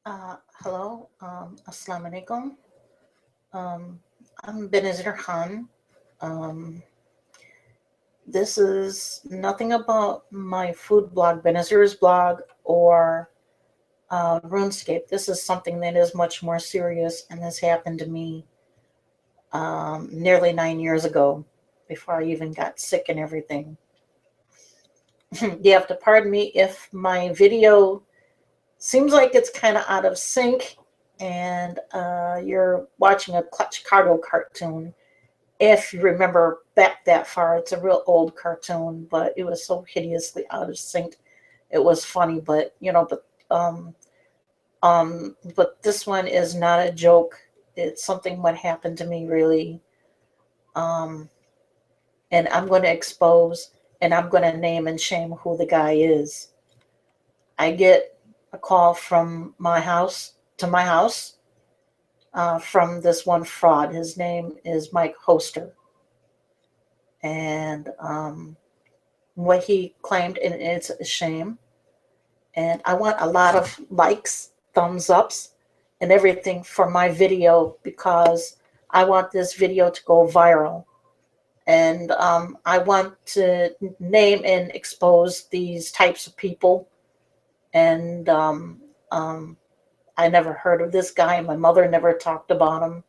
Hello, Assalamu alaikum. Um, I'm Benazir Khan. Um, this is nothing about my food blog, Benazir's blog, or RuneScape. This is something that is much more serious, and this happened to me nearly 9 years ago, before I even got sick and everything. You have to pardon me if my video seems like it's kind of out of sync and you're watching a Chicago cartoon. If you remember back that far, it's a real old cartoon, but it was so hideously out of sync. It was funny, but um, but this one is not a joke. It's something what happened to me really, um, and I'm going to expose and I'm going to name and shame who the guy is. I get a call from my house from this one fraud. His name is Mike Hoster. And what he claimed, and it's a shame. And I want a lot of likes, thumbs ups, and everything for my video because I want this video to go viral. And I want to name and expose these types of people. And um, I never heard of this guy. My mother never talked about him.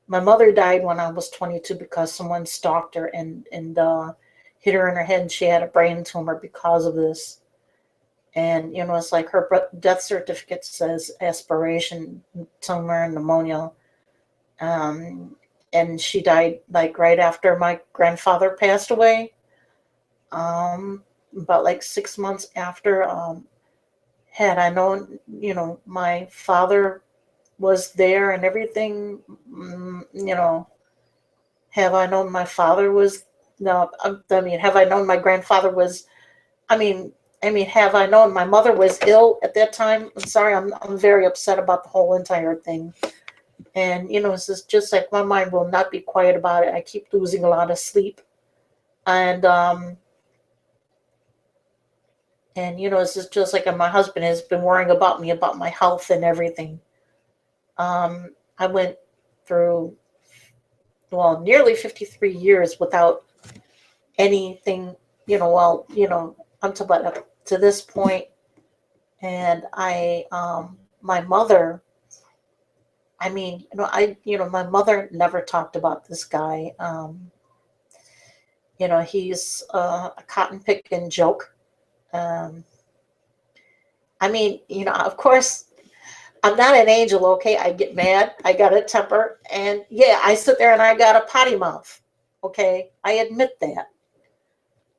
My mother died when I was 22 because someone stalked her and hit her in her head, and she had a brain tumor because of this. And it's like her death certificate says aspiration tumor and pneumonia. Um, and she died like right after my grandfather passed away. About like 6 months after. Had I known, my father was there and everything, have I known my father was, no, I mean, have I known my grandfather was, I mean, have I known my mother was ill at that time? I'm sorry, I'm very upset about the whole entire thing. And, it's just like my mind will not be quiet about it. I keep losing a lot of sleep. And, it's just like my husband has been worrying about me, about my health and everything. I went through, well, nearly 53 years without anything, until but up to this point. And my mother, my mother never talked about this guy. He's a cotton picking joke. Um, of course, I'm not an angel, okay? I get mad, I got a temper, and yeah, I sit there and I got a potty mouth, okay? I admit that.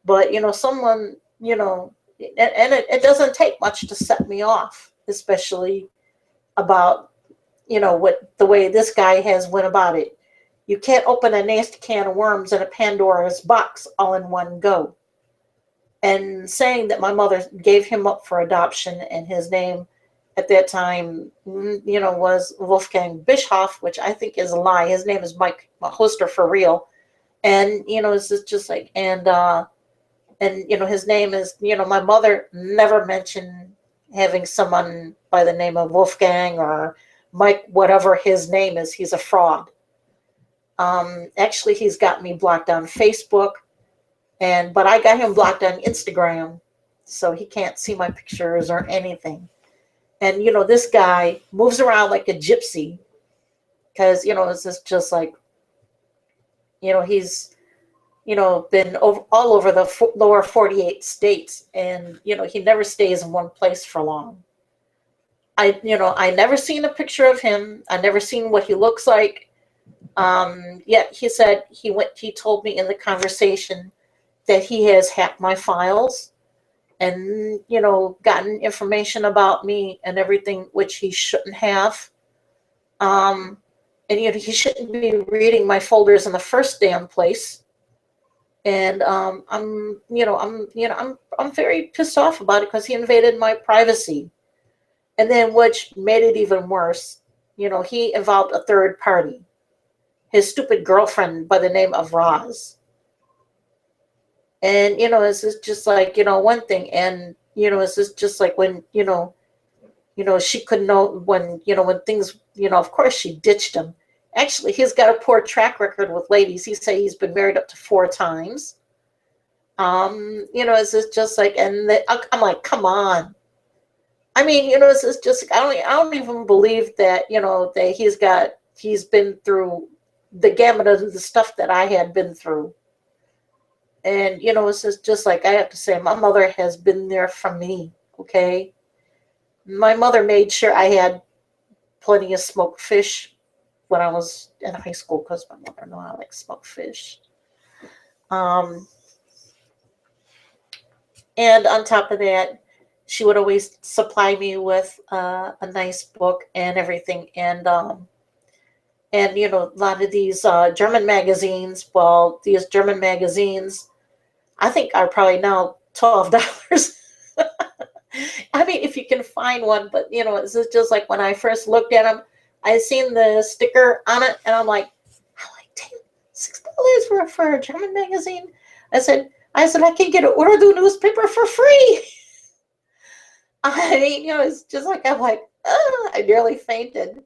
But, someone, and it doesn't take much to set me off, especially about, what the way this guy has went about it. You can't open a nasty can of worms in a Pandora's box all in one go. And saying that my mother gave him up for adoption and his name at that time, was Wolfgang Bischoff, which I think is a lie. His name is Mike Hoster for real. And, it's just like, and his name is, my mother never mentioned having someone by the name of Wolfgang or Mike, whatever his name is. He's a fraud. Actually, he's got me blocked on Facebook, but I got him blocked on Instagram, so he can't see my pictures or anything. And this guy moves around like a gypsy because it's just like, he's been all over the lower 48 states, and he never stays in one place for long. I never seen a picture of him. I never seen what he looks like. Yet he said he told me in the conversation that he has hacked my files and gotten information about me and everything, which he shouldn't have. And he shouldn't be reading my folders in the first damn place. And I'm very pissed off about it because he invaded my privacy. And then, which made it even worse, he involved a third party, his stupid girlfriend by the name of Roz. And it's just like, one thing. And it's just like when she could know when, when things, of course she ditched him. Actually, he's got a poor track record with ladies. He said he's been married up to 4 times. It's just like, and I'm like, come on. I mean, it's just, I don't even believe that, that he's been through the gamut of the stuff that I had been through. And, it's just like, I have to say, my mother has been there for me. Okay. My mother made sure I had plenty of smoked fish when I was in high school, because my mother knew I like smoked fish. And on top of that, she would always supply me with a nice book and everything. And a lot of these German magazines, well, these German magazines, I think are probably now $12. I mean, if you can find one, but it's just like when I first looked at them, I seen the sticker on it, and I'm like, damn, $6 for a German magazine. I said I can get an Urdu newspaper for free. I mean, it's just like, I'm like, I nearly fainted.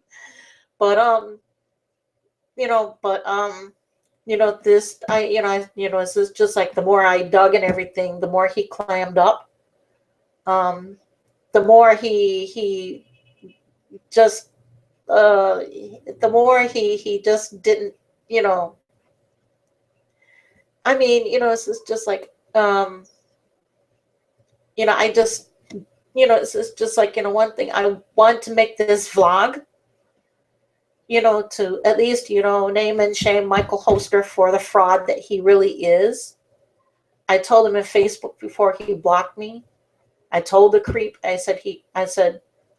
But it's just like the more I dug and everything, the more he clammed up. The more he just the more he just didn't, I mean, it's just like, I just, it's just like, one thing, I want to make this vlog, to at least, name and shame Michael Hoster for the fraud that he really is. I told him in Facebook before he blocked me. I told the creep, I said,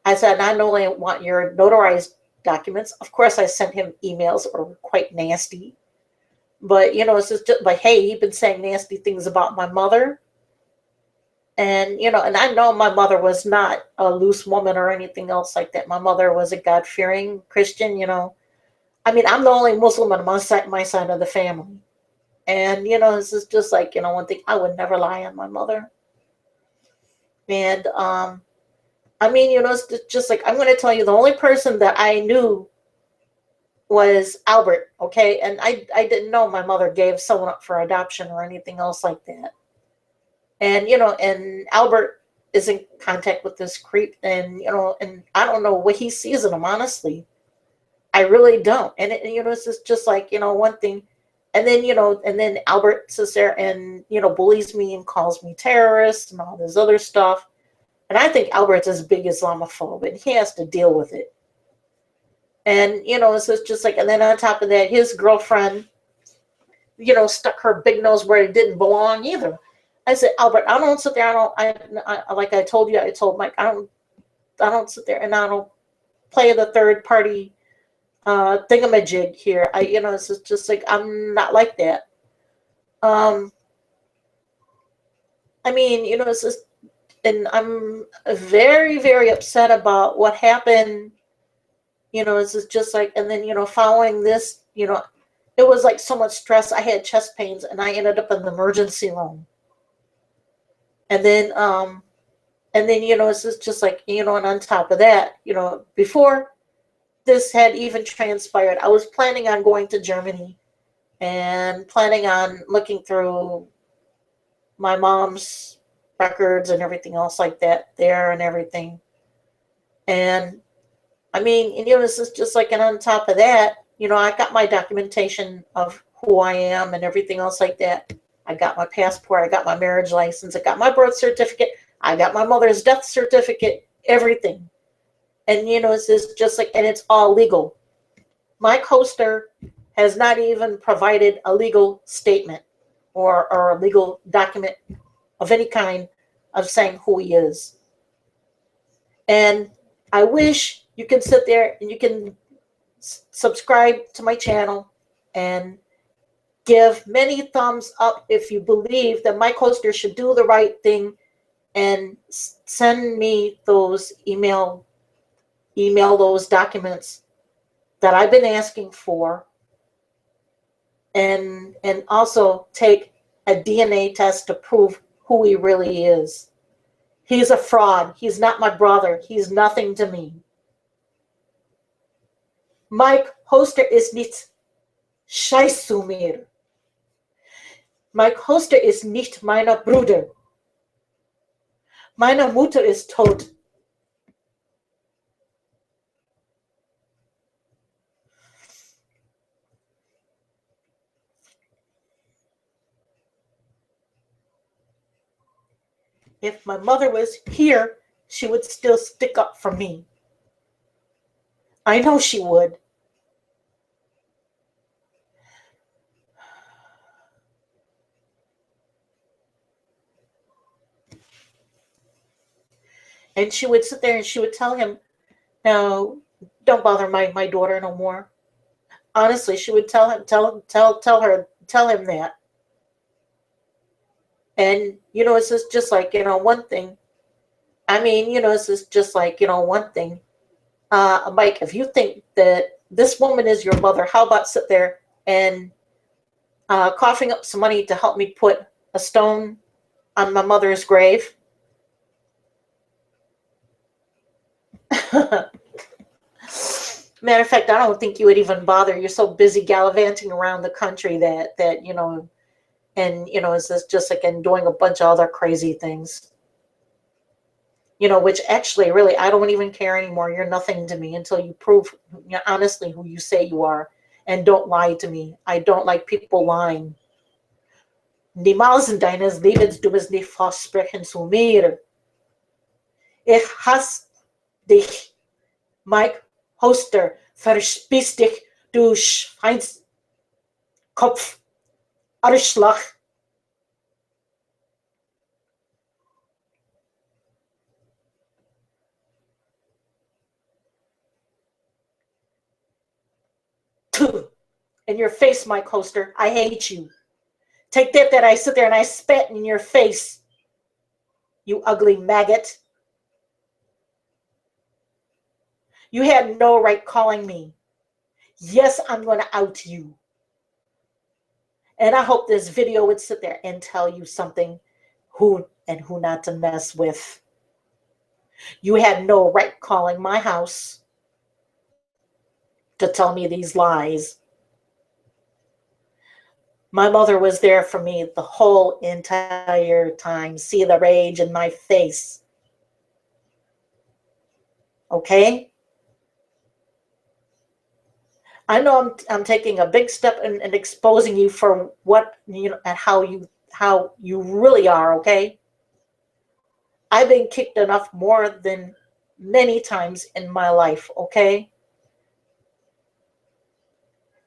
I not only want your notarized documents, of course I sent him emails that were quite nasty. But, it's just like, hey, he'd been saying nasty things about my mother. And, and I know my mother was not a loose woman or anything else like that. My mother was a God-fearing Christian, I mean, I'm the only Muslim on my side of the family. And, this is just like, one thing, I would never lie on my mother. And, I mean, it's just like, I'm going to tell you, the only person that I knew was Albert, okay? And I didn't know my mother gave someone up for adoption or anything else like that. And, and Albert is in contact with this creep, and, and I don't know what he sees in him, honestly. I really don't. And, it's just like, one thing. And then, and then Albert sits there and, bullies me and calls me terrorist and all this other stuff. And I think Albert's a big Islamophobe, and he has to deal with it. And, it's just like, and then on top of that, his girlfriend, stuck her big nose where it didn't belong either. I said, Albert, I don't sit there. I like I told you, I told Mike, I don't sit there and I don't play the third party thingamajig here. It's just like, I'm not like that. I mean, it's just, and I'm very, very upset about what happened. It's just like, and then, following this, it was like so much stress. I had chest pains and I ended up in the emergency room. And then, it's just like, and on top of that, before this had even transpired, I was planning on going to Germany and planning on looking through my mom's records and everything else like that there and everything. And I mean, it's just like, and on top of that, I got my documentation of who I am and everything else like that. I got my passport, I got my marriage license, I got my birth certificate, I got my mother's death certificate, everything. And, it's just like, and it's all legal. Mike Hoster has not even provided a legal statement or a legal document of any kind of saying who he is. And I wish you can sit there and you can subscribe to my channel and give many thumbs up if you believe that Mike Hoster should do the right thing and send me those email those documents that I've been asking for, and also take a DNA test to prove who he really is. He's a fraud. He's not my brother. He's nothing to me. Mike Hoster ist nicht scheiß zu mir. Mike Hoster ist nicht mein Bruder. Meine Mutter ist tot. If my mother was here, she would still stick up for me. I know she would. And she would sit there and she would tell him, no, don't bother my daughter no more. Honestly, she would tell him, tell him that. And, it's just like, one thing. I mean, it's just like, one thing. Mike, if you think that this woman is your mother, how about sit there and coughing up some money to help me put a stone on my mother's grave? Matter of fact, I don't think you would even bother. You're so busy gallivanting around the country that and it's just like and doing a bunch of other crazy things. Which actually, really, I don't even care anymore. You're nothing to me until you prove, honestly, who you say you are, and don't lie to me. I don't like people lying. Niemals in deines Lebens du bist nicht versprechen zu mir. Ich hasse dich, Mike Hoster. Verspiss dich, du Schweinskopf, Arschloch. In your face, Mike Hoster. I hate you. Take that I sit there and I spat in your face, you ugly maggot. You had no right calling me. Yes, I'm going to out you. And I hope this video would sit there and tell you something, who and who not to mess with. You had no right calling my house to tell me these lies. My mother was there for me the whole entire time. See the rage in my face. Okay? I know I'm taking a big step in exposing you for what and how you really are, okay? I've been kicked enough more than many times in my life, okay?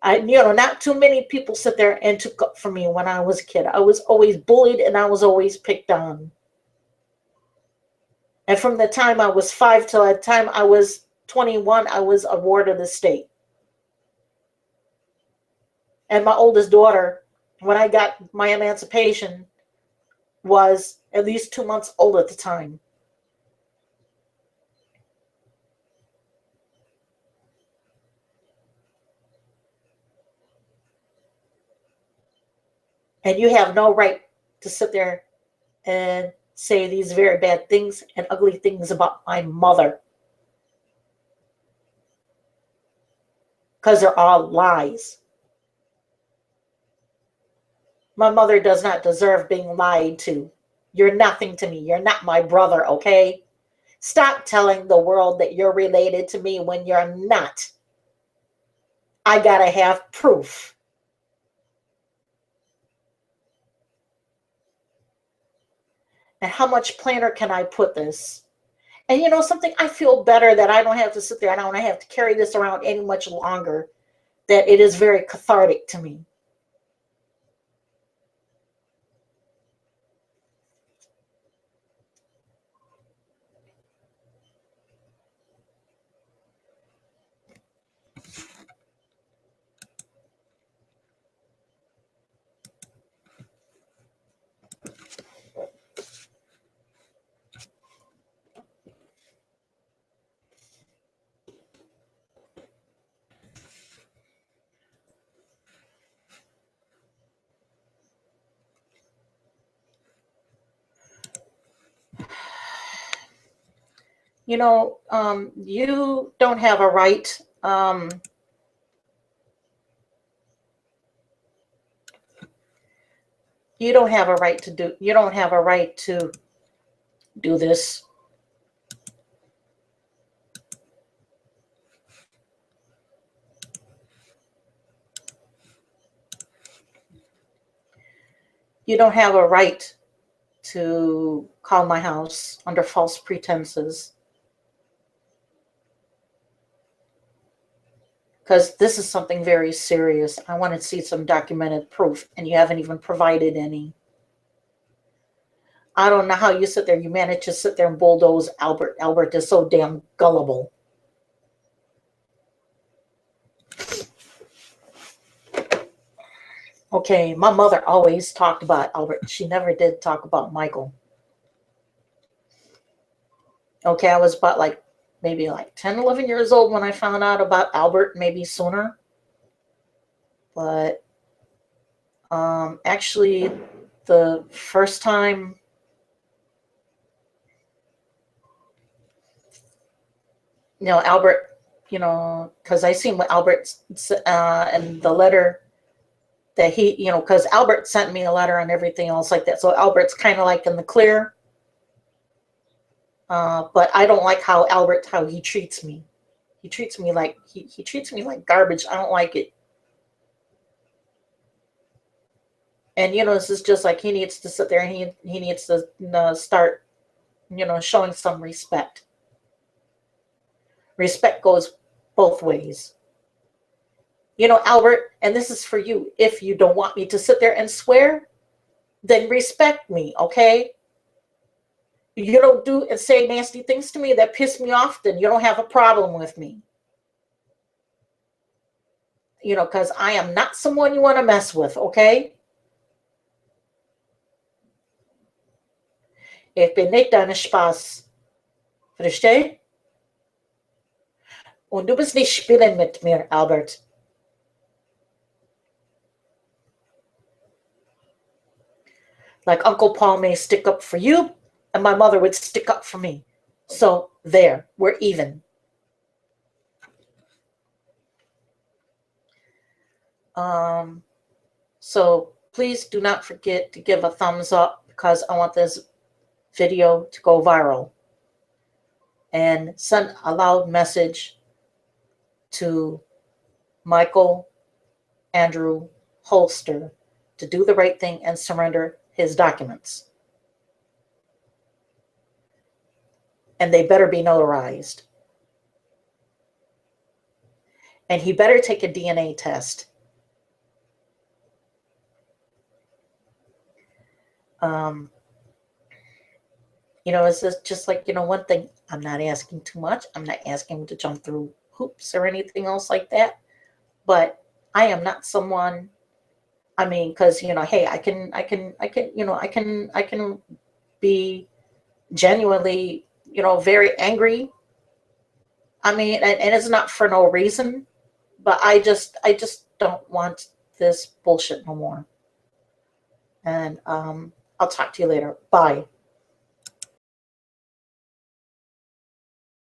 Not too many people sit there and took up for me when I was a kid. I was always bullied and I was always picked on. And from the time I was 5 till the time I was 21, I was a ward of the state. And my oldest daughter, when I got my emancipation, was at least 2 months old at the time. And you have no right to sit there and say these very bad things and ugly things about my mother. Because they're all lies. My mother does not deserve being lied to. You're nothing to me. You're not my brother, okay? Stop telling the world that you're related to me when you're not. I gotta have proof. And how much plainer can I put this? And something, I feel better that I don't have to sit there. I don't have to carry this around any much longer. That it is very cathartic to me. you don't have a right. You don't have a right to do. You don't have a right to do this. You don't have a right to call my house under false pretenses. Because this is something very serious. I want to see some documented proof, and you haven't even provided any. I don't know how you sit there. You manage to sit there and bulldoze Albert. Albert is so damn gullible. Okay, my mother always talked about Albert. She never did talk about Michael. Okay, I was about maybe 10, 11 years old when I found out about Albert, maybe sooner. But actually, the first time, Albert, because I seen what Albert and the letter that he, because Albert sent me a letter and everything else like that. So Albert's kind of in the clear. But I don't like how he treats me. He treats me like he treats me like garbage. I don't like it. And this is just he needs to sit there and he needs to start showing some respect. Respect goes both ways. Albert, and this is for you. If you don't want me to sit there and swear, then respect me, okay? You don't do and say nasty things to me that piss me off, then you don't have a problem with me. Because I am not someone you want to mess with, okay? Ich bin nicht deine Spaß. Versteh? Und du bist nicht spielen mit mir, Albert. Uncle Paul may stick up for you, and my mother would stick up for me. So there, we're even. So please do not forget to give a thumbs up because I want this video to go viral. And send a loud message to Michael Andrew Holster to do the right thing and surrender his documents. And they better be notarized. And he better take a DNA test. It's just one thing. I'm not asking too much. I'm not asking him to jump through hoops or anything else like that. But I am not someone. I mean, because hey, I can be genuinely, very angry. I mean, and it's not for no reason, but I just don't want this bullshit no more. And I'll talk to you later. Bye.